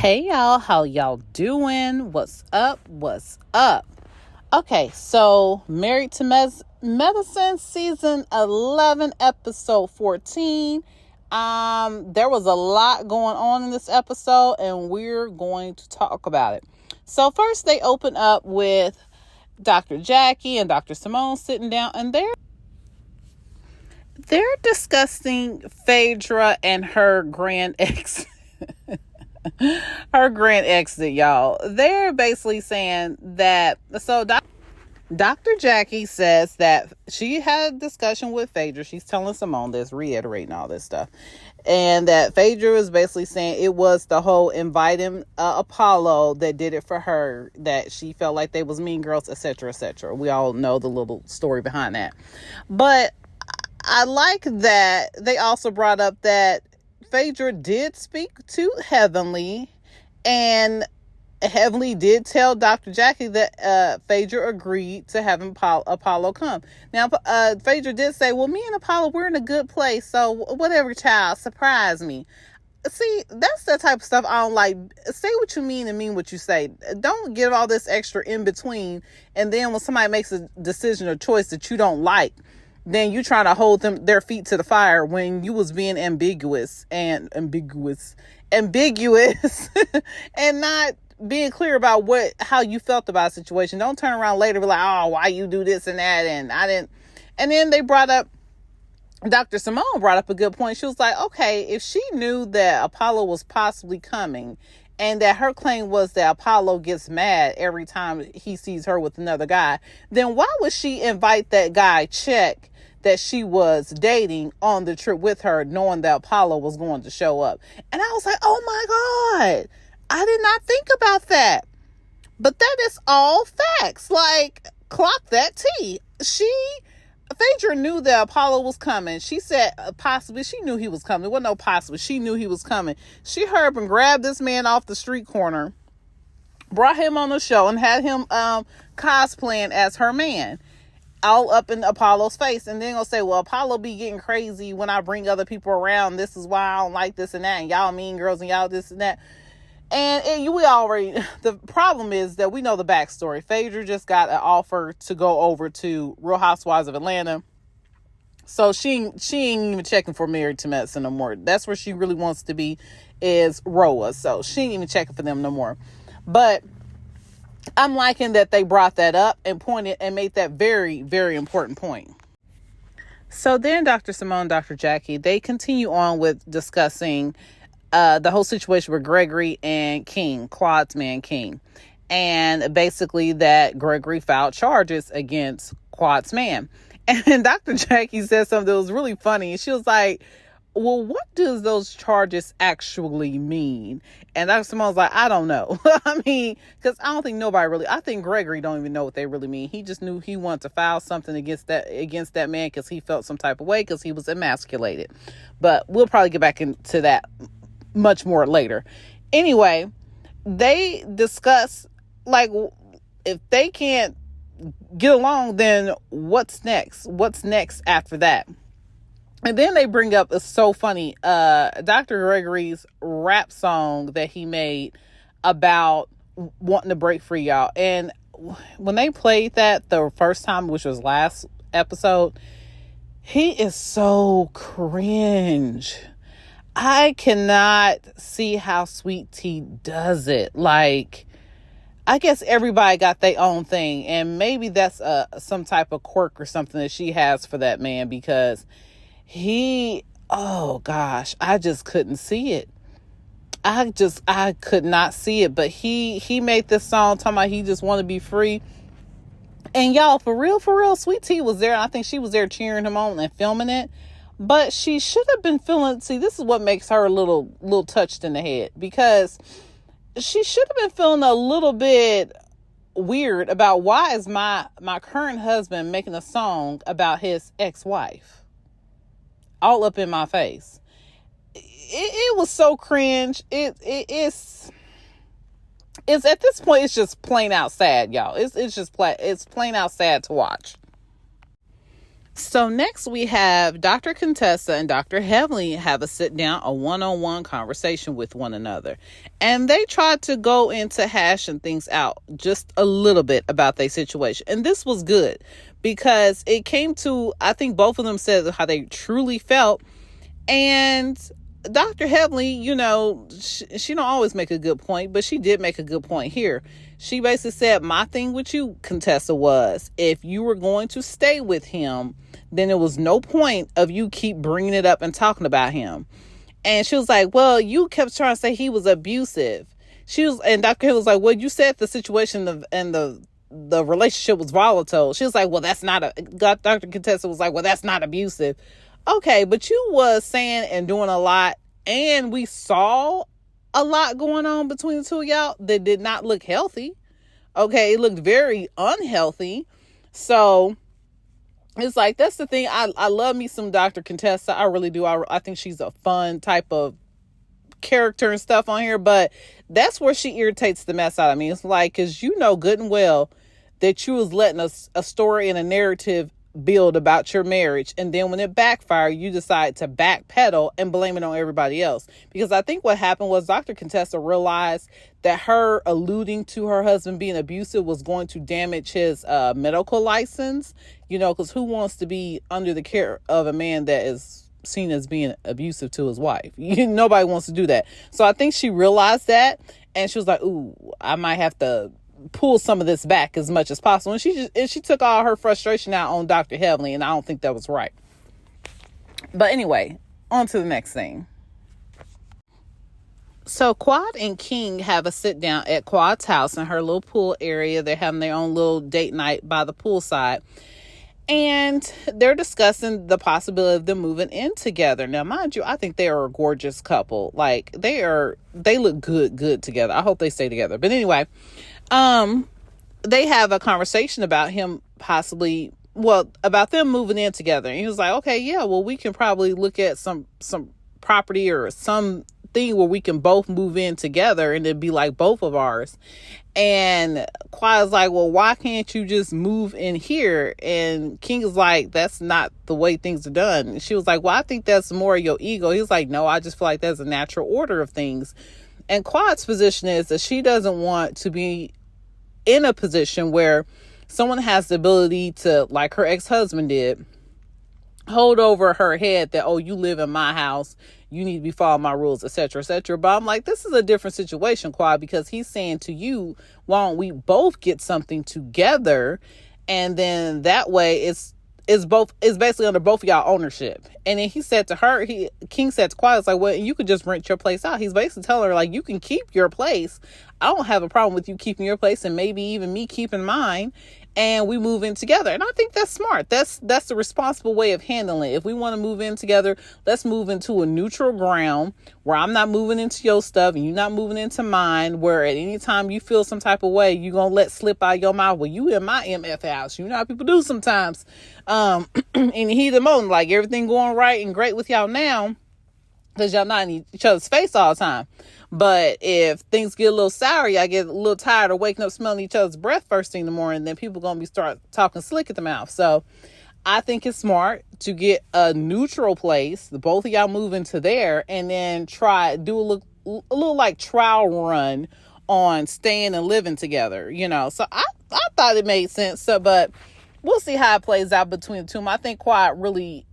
Hey y'all, how y'all doing? What's up? What's up? Okay, so Married to Medicine season 11 episode 14. There was a lot going on in this episode and we're going to talk about it. So first they open up with Dr. Jackie and Dr. Simone sitting down and they're discussing Phaedra and her grand exit, y'all. They're basically saying that, so Dr. Jackie says that she had a discussion with Phaedra. She's telling Simone this, reiterating all this stuff. And that Phaedra was basically saying it was the whole inviting Apollo that did it for her, that she felt like they was mean girls, etc., etc. We all know the little story behind that. But I like that they also brought up that Phaedra did speak to Heavenly, and Heavenly did tell Dr. Jackie that Phaedra agreed to have Apollo come. Now, Phaedra did say, well, me and Apollo, we're in a good place, so whatever, child, surprise me. See, that's the type of stuff I don't like. Say what you mean and mean what you say. Don't give all this extra in between, and then when somebody makes a decision or choice that you don't like, then you trying to hold their feet to the fire when you was being ambiguous and not being clear about how you felt about a situation. Don't turn around later and be like, oh, why you do this and that, and I didn't. And then Dr. Simone brought up a good point. She was like, okay, if she knew that Apollo was possibly coming, and that her claim was that Apollo gets mad every time he sees her with another guy, then why would she invite that guy, Check, that she was dating on the trip with her, knowing that Apollo was going to show up? And I was like, oh my God, I did not think about that. But that is all facts. Like, clock that T. Phaedra knew that Apollo was coming. She said possibly. She knew he was coming. It wasn't no possible. She knew he was coming. She hurried up and grabbed this man off the street corner, brought him on the show, and had him cosplaying as her man, all up in Apollo's face. And then gonna say, well, Apollo be getting crazy when I bring other people around. This is why I don't like this and that. And y'all mean girls and y'all this and that. And the problem is that we know the backstory. Phaedra just got an offer to go over to Real Housewives of Atlanta. So she ain't even checking for Married to Medicine no more. That's where she really wants to be, is Roa. So she ain't even checking for them no more. But I'm liking that they brought that up and pointed and made that very, very important point. So then Dr. Simone, Dr. Jackie, they continue on with discussing the whole situation with Gregory and King, Claude's man King. And basically that Gregory filed charges against Claude's man. And Dr. Jackie said something that was really funny. She was like, well, what does those charges actually mean? And Dr. Simone's like, I don't know. I mean, because I don't think I think Gregory don't even know what they really mean. He just knew he wanted to file something against that man because he felt some type of way because he was emasculated. But we'll probably get back into that much more later. Anyway, they discuss, like, if they can't get along, then what's next after that? And then they bring up, it's so funny, Dr. Gregory's rap song that he made about wanting to break free, y'all. And when they played that the first time, which was last episode, he is so cringe. I cannot see how Sweet Tea does it. Like, I guess everybody got their own thing, and maybe that's some type of quirk or something that she has for that man, because oh gosh, I just couldn't see it. I could not see it. But he made this song talking about he just want to be free. And y'all, for real, Sweet Tea was there. And I think she was there cheering him on and filming it. But she should have been feeling, see, this is what makes her a little touched in the head, because she should have been feeling a little bit weird about, why is my current husband making a song about his ex-wife all up in my face. It was so cringe. It's at this point, it's just plain out sad, y'all. It's plain out sad to watch. So next we have Dr. Contessa and Dr. Heavenly have a sit down, a one-on-one conversation with one another. And they tried to go into hashing things out just a little bit about their situation. And this was good because it came to, I think both of them said how they truly felt. And Dr. Heavenly, she don't always make a good point, but she did make a good point here. She basically said, my thing with you, Contessa, was if you were going to stay with him, then there was no point of you keep bringing it up and talking about him. And she was like, well, you kept trying to say he was abusive. And Dr. Hill was like, well, you said the situation and the relationship was volatile. She was like, well, Dr. Contessa was like, well, that's not abusive. Okay, but you was saying and doing a lot, and we saw a lot going on between the two of y'all that did not look healthy. Okay, it looked very unhealthy. So it's like, that's the thing. I love me some Dr. Contessa. I really do. I think she's a fun type of character and stuff on here, but that's where she irritates the mess out of me. It's like, because you know good and well that you was letting a story and a narrative build about your marriage, and then when it backfired, you decide to backpedal and blame it on everybody else. Because I think what happened was Dr. Contessa realized that her alluding to her husband being abusive was going to damage his medical license, because who wants to be under the care of a man that is seen as being abusive to his wife? Nobody wants to do that. So I think she realized that, and she was like, ooh, I might have to pull some of this back as much as possible. And she took all her frustration out on Dr. Heavenly, and I don't think that was right. But anyway, on to the next thing. So Quad and King have a sit down at Quad's house in her little pool area. They're having their own little date night by the poolside. And they're discussing the possibility of them moving in together. Now, mind you, I think they are a gorgeous couple. Like, they look good together. I hope they stay together. But anyway, they have a conversation about him about them moving in together. And he was like, okay, yeah, well, we can probably look at some property or something where we can both move in together and it'd be like both of ours. And Quad's like, well, why can't you just move in here? And King is like, that's not the way things are done. And she was like, well, I think that's more of your ego. He's like, no, I just feel like there's a natural order of things. And Quad's position is that she doesn't want to be in a position where someone has the ability to, like her ex-husband did, hold over her head that, oh, you live in my house, you need to be following my rules, etc., etc. But I'm like, this is a different situation, Quad, because he's saying to you, why don't we both get something together, and then that way it's basically under both of y'all ownership. And then he said to her, King said to Quad, it's like, well, you could just rent your place out. He's basically telling her, like, you can keep your place. I don't have a problem with you keeping your place, and maybe even me keeping mine, and we move in together. And I think that's smart. That's the responsible way of handling it. If we want to move in together, let's move into a neutral ground where I'm not moving into your stuff and you're not moving into mine, where at any time you feel some type of way, you're going to let slip out your mouth, well, you in my MF house. You know how people do sometimes. In the heat of the moment, like everything going right and great with y'all now, because y'all not in each other's face all the time. But if things get a little sour, I get a little tired of waking up smelling each other's breath first thing in the morning, then people going to start talking slick at the mouth. So I think it's smart to get a neutral place, the both of y'all move into there, and then do a little like trial run on staying and living together, So I thought it made sense. So, but we'll see how it plays out between the two of them. I think Quiet really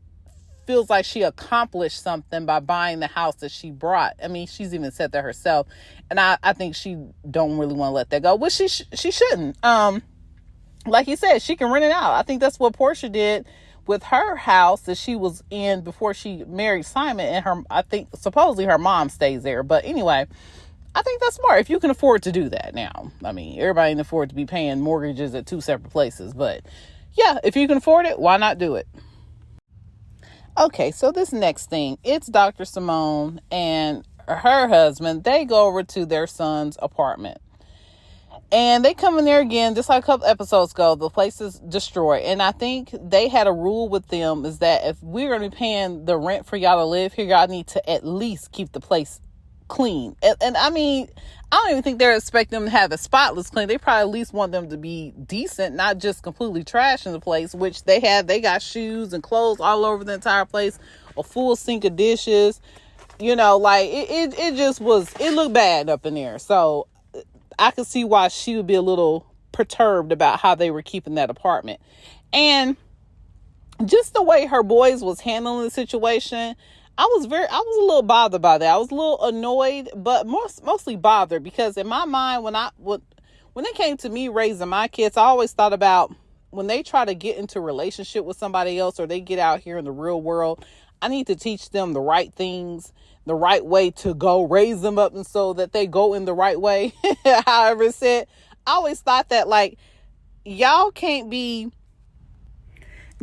feels like she accomplished something by buying the house that she brought. I mean, she's even said that herself, and I think she don't really want to let that go, which she shouldn't. Like he said, she can rent it out. I think that's what Portia did with her house that she was in before she married Simon, and I think supposedly her mom stays there. But anyway, I think that's smart if you can afford to do that. Now, I mean, everybody can afford to be paying mortgages at two separate places, but yeah, if you can afford it, why not do it? Okay, so this next thing, it's Dr. Simone and her husband. They go over to their son's apartment. And they come in there again, just like a couple episodes ago. The place is destroyed. And I think they had a rule with them is that if we're going to be paying the rent for y'all to live here, y'all need to at least keep the place clean. And I mean, I don't even think they're expecting them to have a spotless clean. They probably at least want them to be decent, not just completely trash in the place, which they have. They got shoes and clothes all over the entire place, a full sink of dishes. Like it just was, it looked bad up in there. So I could see why she would be a little perturbed about how they were keeping that apartment. And just the way her boys was handling the situation, I was a little bothered by that. I was a little annoyed, but mostly bothered, because in my mind, when it came to me raising my kids, I always thought about when they try to get into a relationship with somebody else, or they get out here in the real world, I need to teach them the right things, the right way to go, raise them up, and so that they go in the right way. However it's said, I always thought that, like, y'all can't be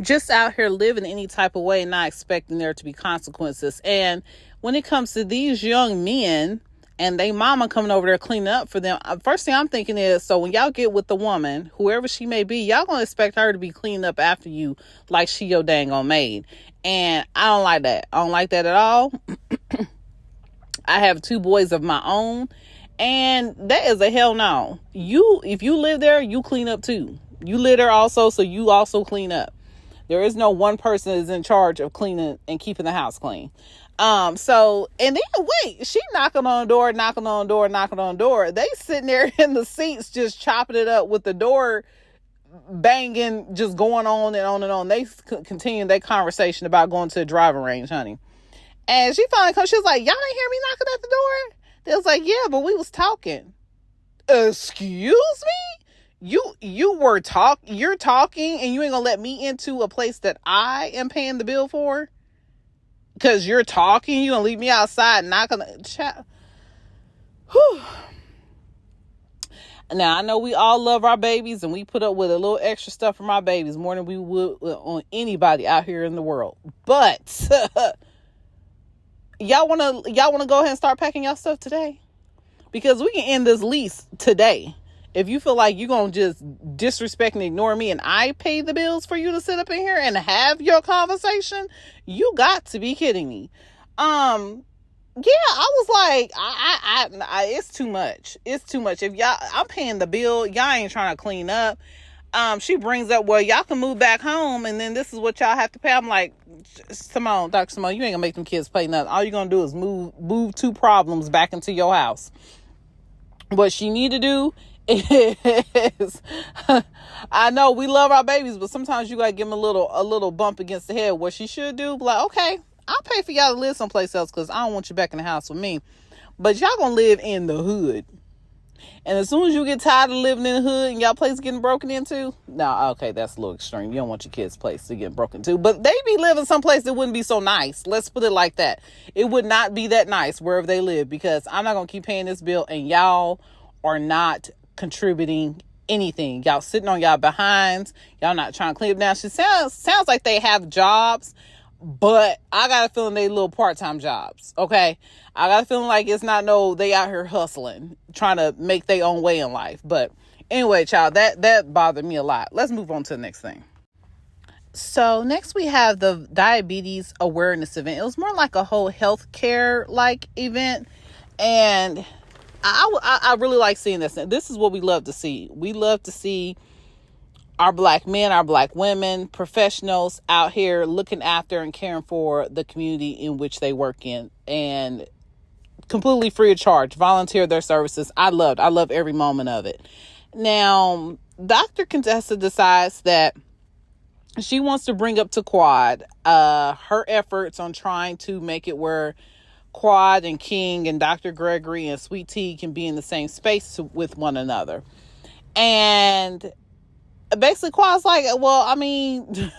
just out here living any type of way and not expecting there to be consequences. And when it comes to these young men and they mama coming over there cleaning up for them, first thing I'm thinking is, so when y'all get with the woman, whoever she may be, y'all gonna expect her to be cleaning up after you like she your dang on maid. And I don't like that. I don't like that at all. I have 2 boys of my own, and that is a hell no. If you live there, you clean up too. You live there also, so you also clean up. There is no one person is in charge of cleaning and keeping the house clean. And then wait, she knocking on door. They sitting there in the seats just chopping it up with the door banging, just going on and on and on. They continue their conversation about going to the driving range, honey. And she finally comes, she was like, y'all didn't hear me knocking at the door? They was like, yeah, but we was talking. Excuse me? You're talking, and you ain't gonna let me into a place that I am paying the bill for? Because you're talking, you gonna leave me outside and not gonna chat? Whew. Now, I know we all love our babies, and we put up with a little extra stuff from our babies more than we would on anybody out here in the world. But y'all wanna go ahead and start packing y'all stuff today? Because we can end this lease today. If you feel like you're going to just disrespect and ignore me, and I pay the bills for you to sit up in here and have your conversation, you got to be kidding me. I was like, it's too much. It's too much. If I'm paying the bill, y'all ain't trying to clean up. She brings up, well, y'all can move back home, and then this is what y'all have to pay. I'm like, Simone, Dr. Simone, you ain't gonna make them kids pay nothing. All you're gonna do is move 2 problems back into your house. What she need to do is, I know we love our babies, but sometimes you gotta give them a little bump against the head. What she should do, like, okay, I'll pay for y'all to live someplace else, because I don't want you back in the house with me. But y'all gonna live in the hood. And as soon as you get tired of living in the hood and y'all place getting broken into, okay, that's a little extreme. You don't want your kids' place to get broken into. But they be living someplace that wouldn't be so nice. Let's put it like that. It would not be that nice wherever they live, because I'm not going to keep paying this bill, and y'all are not contributing anything. Y'all sitting on y'all behinds. Y'all not trying to clean up. Now, she sounds like they have jobs, but I got a feeling they little part-time jobs. Okay. I got a feeling like it's not they out here hustling, trying to make their own way in life. But anyway, child, that bothered me a lot. Let's move on to the next thing. So next we have the diabetes awareness event. It was more like a whole healthcare like event. And I really like seeing this. This is what we love to see. We love to see our Black men, our Black women, professionals out here looking after and caring for the community in which they work in, and completely free of charge, volunteer their services. I love every moment of it. Now, Dr. Contessa decides that she wants to bring up to Quad her efforts on trying to make it where Quad and King and Dr. Gregory and Sweet Tea can be in the same space with one another. And basically Quad's like, well, I mean,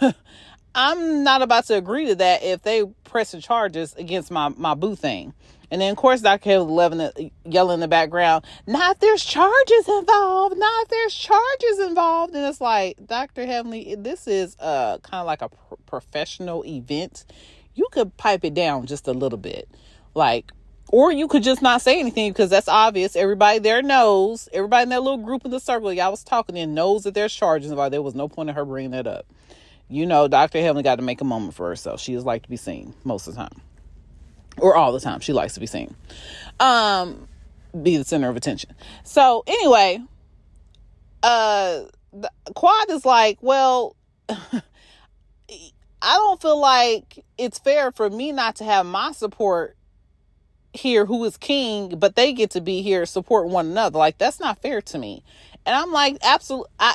I'm not about to agree to that if they pressing charges against my boo thing. And then, of course, Dr. Heavenly yelling in the background, not if there's charges involved. And it's like, Dr. Heavenly, this is kind of like a professional event. You could pipe it down just a little bit. Or you could just not say anything, because that's obvious. Everybody there knows. Everybody in that little group in the circle y'all was talking in knows that there's charges involved. There was no point in her bringing that up. Dr. Heavenly got to make a moment for herself. She does like to be seen most of the time. or all the time. She likes to be seen, be the center of attention. So anyway, Quad is like, well, I don't feel like it's fair for me not to have my support here, who is king, but they get to be here supporting one another. Like, that's not fair to me. And I'm like, I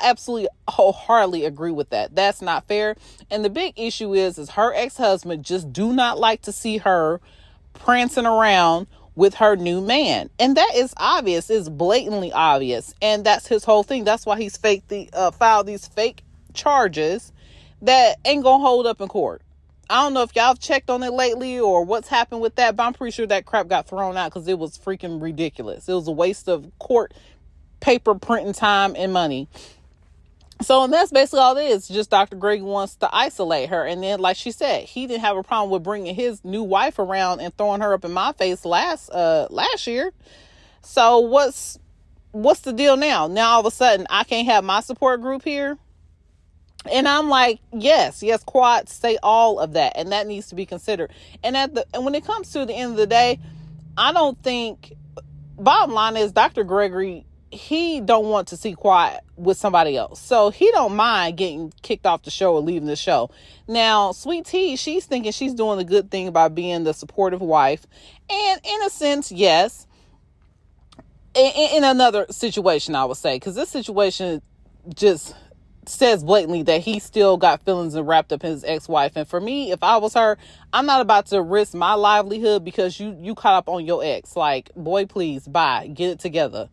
absolutely wholeheartedly agree with that. That's not fair. And the big issue is her ex-husband just do not like to see her prancing around with her new man. And that is obvious. It's blatantly obvious. And that's his whole thing. That's why he's filed these fake charges that ain't gonna hold up in court. I don't know if y'all have checked on it lately or what's happened with that, but I'm pretty sure that crap got thrown out because it was freaking ridiculous. It was a waste of court paper, printing time, and money. So, and that's basically all it is. Just Dr. Greg wants to isolate her. And then, like she said, he didn't have a problem with bringing his new wife around and throwing her up in my face last year. So what's the deal now? Now, all of a sudden, I can't have my support group here? And I'm like, yes, Quad, say all of that. And that needs to be considered. And when it comes to the end of the day, I don't think, bottom line is Dr. Gregory, he don't want to see Quad with somebody else. So he don't mind getting kicked off the show or leaving the show. Now, Sweet Tea, she's thinking she's doing a good thing by being the supportive wife. And in a sense, yes. In another situation, I would say, because this situation just says blatantly that he still got feelings and wrapped up in his ex-wife. And for me, if I was her, I'm not about to risk my livelihood because you caught up on your ex. Like, boy, please, bye, get it together.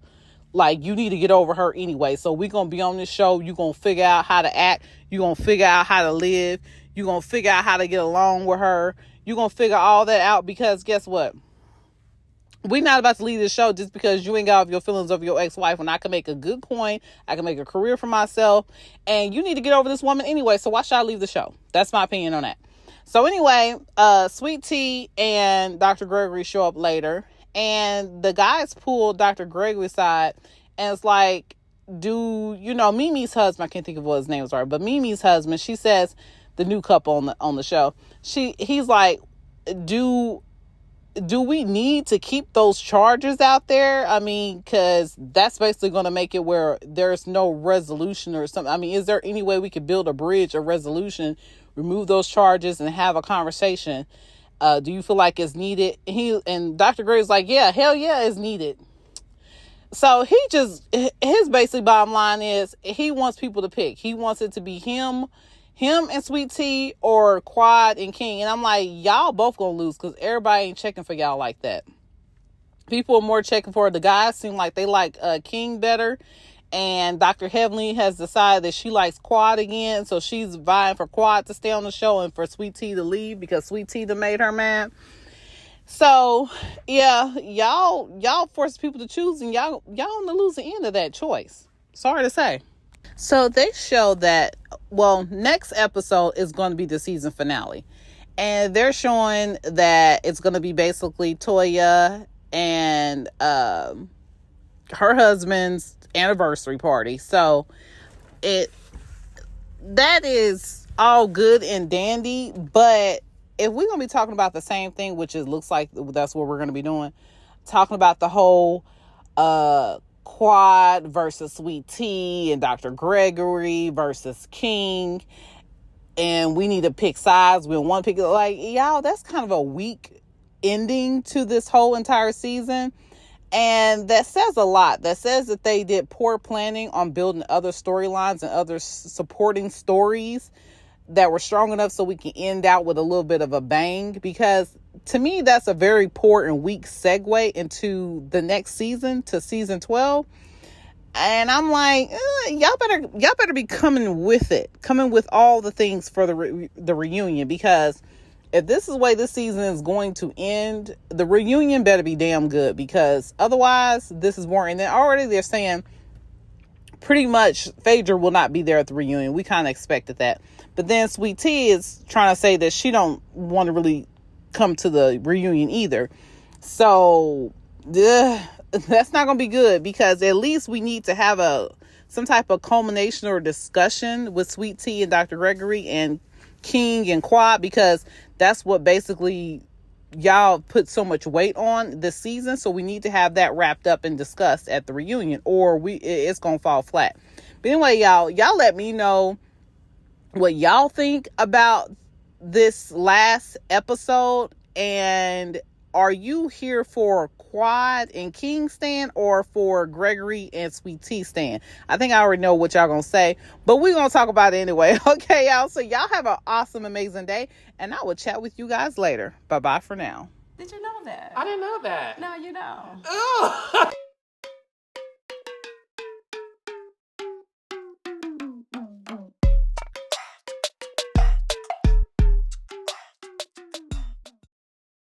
Like, you need to get over her anyway. So we're going to be on this show. You're going to figure out how to act. You're going to figure out how to live. You're going to figure out how to get along with her. You're going to figure all that out because guess what? We're not about to leave this show just because you ain't got off your feelings over your ex-wife when I can make a good coin. I can make a career for myself. And you need to get over this woman anyway. So why should I leave the show? That's my opinion on that. So anyway, Sweet Tea and Dr. Gregory show up later. And the guys pull Dr. Gregory's side. And it's like, Mimi's husband, I can't think of what his name was, but Mimi's husband, she says, the new couple on the show, he's like, do we need to keep those charges out there? I mean, because that's basically going to make it where there's no resolution or something. I mean, is there any way we could build a bridge, a resolution, remove those charges and have a conversation? Do you feel like it's needed? And Dr. Gray's like, yeah, hell yeah, it's needed. So his basic bottom line is he wants people to pick. He wants it to be him and Sweet Tea or Quad and King. And I'm like, y'all both gonna lose because everybody ain't checking for y'all like that. People are more checking for the guys. Seem like they like King better. And Dr. Heavenly has decided that she likes Quad again. So she's vying for Quad to stay on the show and for Sweet Tea to leave because Sweet Tea done made her mad. So, yeah, y'all force people to choose and y'all on the losing end of that choice. Sorry to say. So they show that, next episode is going to be the season finale. And they're showing that it's going to be basically Toya and her husband's anniversary party. So that is all good and dandy, but if we're going to be talking about the same thing, which it looks like that's what we're going to be doing, talking about the whole Quad versus Sweet Tea and Dr. Gregory versus King, and we need to pick sides. We want to pick, like, y'all, that's kind of a weak ending to this whole entire season. And that says a lot. That says that they did poor planning on building other storylines and other supporting stories that were strong enough so we can end out with a little bit of a bang. Because to me, that's a very poor and weak segue into the next season, to season 12. And I'm like, y'all better be coming with it, coming with all the things for the reunion, because if this is the way this season is going to end, the reunion better be damn good, because otherwise this is boring. And then already they're saying pretty much Phaedra will not be there at the reunion. We kind of expected that. But then Sweet Tea is trying to say that she don't want to really come to the reunion either. So that's not going to be good, because at least we need to have some type of culmination or discussion with Sweet Tea and Dr. Gregory and King and Quad, because that's what basically y'all put so much weight on this season, so we need to have that wrapped up and discussed at the reunion, or it's gonna fall flat. But anyway, y'all let me know what y'all think about this last episode, and are you here for Quad and King Stan or for Gregory and Sweet Tea Stan? I think I already know what y'all gonna say, but we're gonna talk about it anyway. Okay, y'all, so y'all have an awesome, amazing day, and I will chat with you guys later. Bye bye for now. Did you know that? I didn't know that. No, you know. Oh.